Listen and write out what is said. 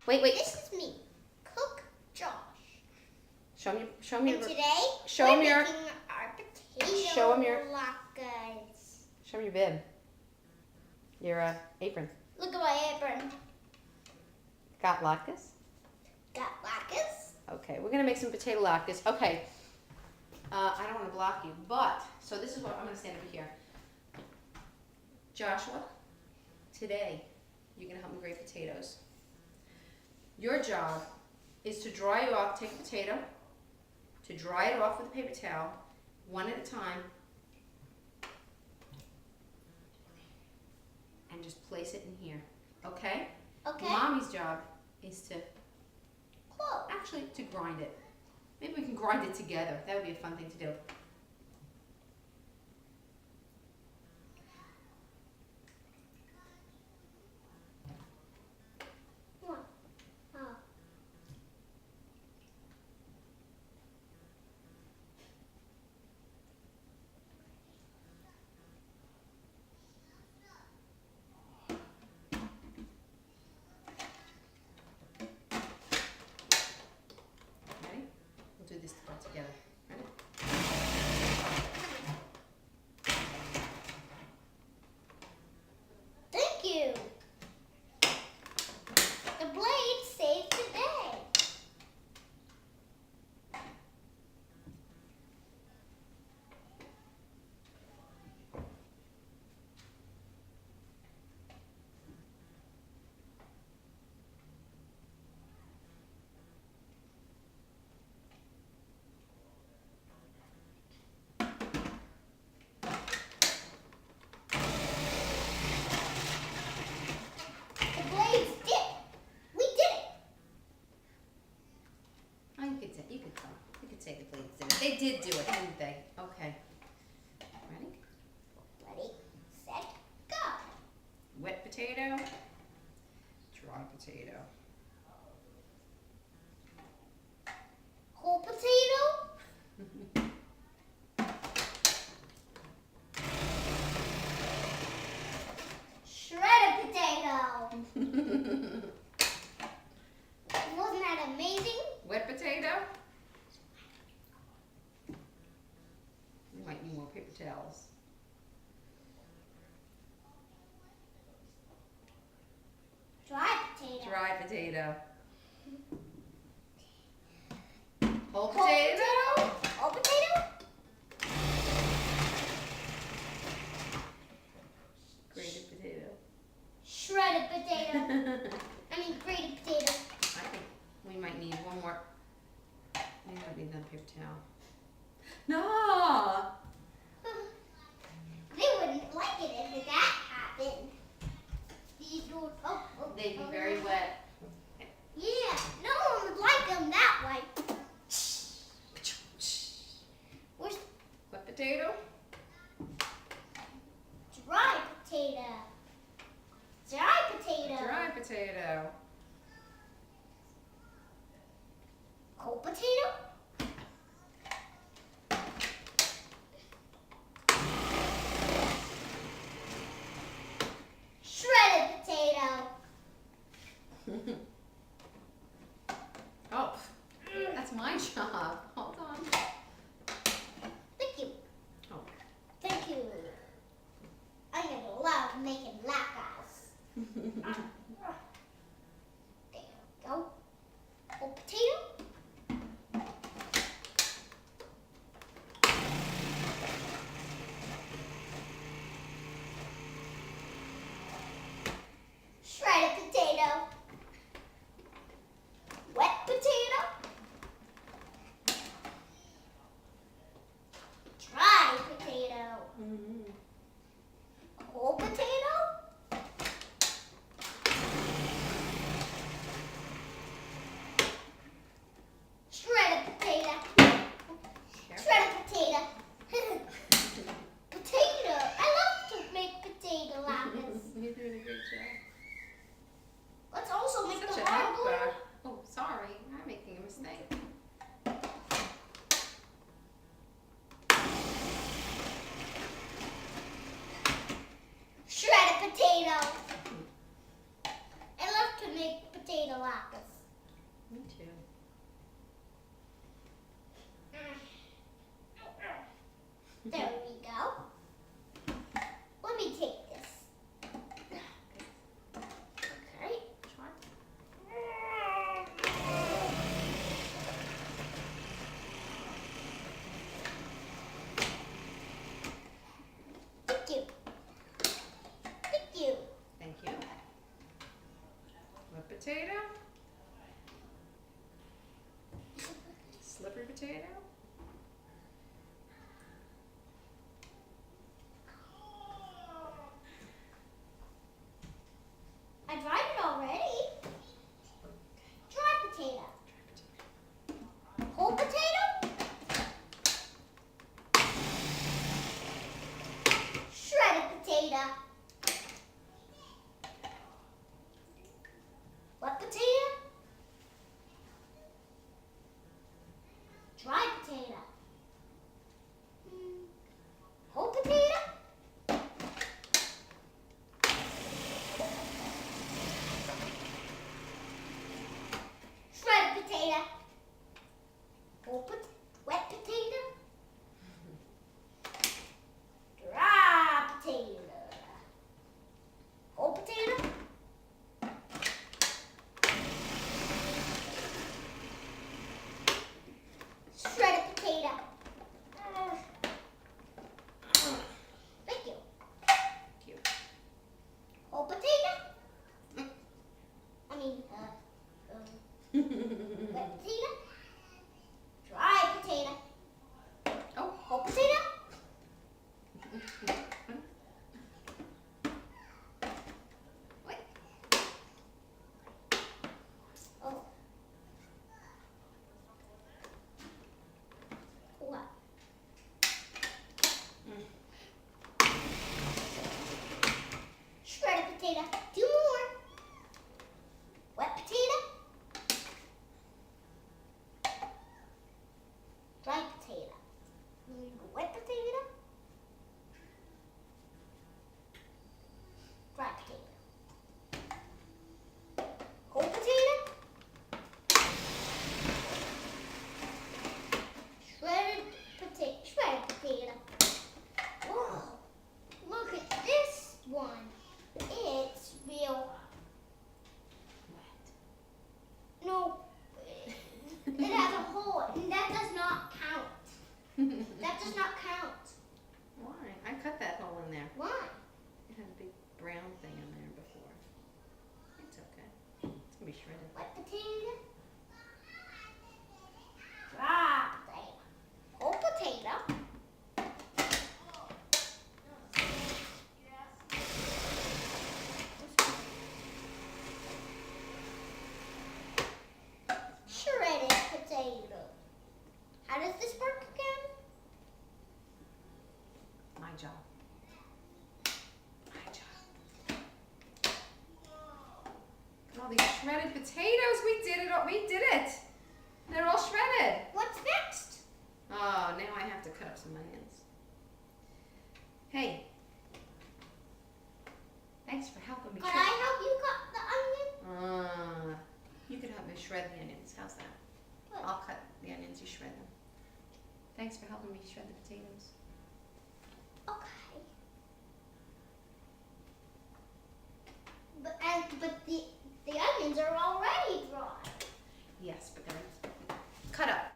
Wait. This is me, Cook Josh. Show me And today show we're me your making our potato show 'em your latkes. show me your bib. Your apron. Look at my apron. Got latkes? Got latkes? Okay, we're gonna make some potato latkes. Okay. I don't want to block you, but so this is what I'm gonna stand over here. Joshua, today you're gonna help me grate potatoes. Your job is to dry it off. Take a potato, to dry it off with a paper towel, one at a time, and just place it in here. Okay? Okay. Mommy's job is to Close. actually to grind it. Maybe we can grind it together. That would be a fun thing to do. One. Oh. Ready? We'll do this part together. Ready? Thank you. The blade saved the day. The blades did. We did it. Oh, you could say the blades did it. They did do it, didn't they? Okay. Ready? Ready, set, go. Wet potato, dry potato. Whole potato. Shredded potato. Wasn't that amazing? Wet potato. We might need more paper towels. Dry potato. Dry potato. Whole Whole potato. Whole potato. Grated potato. Shredded potato. I mean grated potato. I think we might need one more. We might need another paper towel. No. They wouldn't like it if that happened. These would, They'd be very wet. Yeah, no one would like them that way. Where's Wet potato. dry potato? Dry potato. Dry potato. Whole potato. Shredded potato. Oh, that's my job. Hold on. Thank you. Oh. Thank you. I love making latkes. There we go. Whole potato. Shredded potato. Wet potato. Me too. There we go. Let me take this. Okay. Try. Thank you. Thank you. Thank you. Whipped potato. Slippery potato. I dried it already. Dry potato. Whole potato. Shredded potato. Wet potato. Dry potato. Whole potato. Shredded potato. Whole wet potato. Dry potato. Whole potato. Shredded potato. Thank you. Cute. Whole potato. I mean, wet potato. Dry potato. Oh. Whole potato. Wait. Oh. What? Shredded potato. 2 more. Wet potato. Dry potato. Wet potato. Dry potato. Whole potato. Shredded potato. Shredded potato. Whoa! Look at this one. It's real. No, it has a hole, and that does not count. That does not count. Why? I cut that hole in there. Why? It had a big brown thing in there before. It's okay. It's gonna be shredded. Wet potato. Dry potato. Whole potato. Shredded potato. How does this work again? My job. My job. Look at all these shredded potatoes. We did it. We did it. They're all shredded. What's next? Oh, now I have to cut up some onions. Hey. Thanks for helping me. Can I help you cut the onion? You could help me shred the onions. How's that? Good. I'll cut the onions. You shred them. Thanks for helping me shred the potatoes. Okay. But the onions are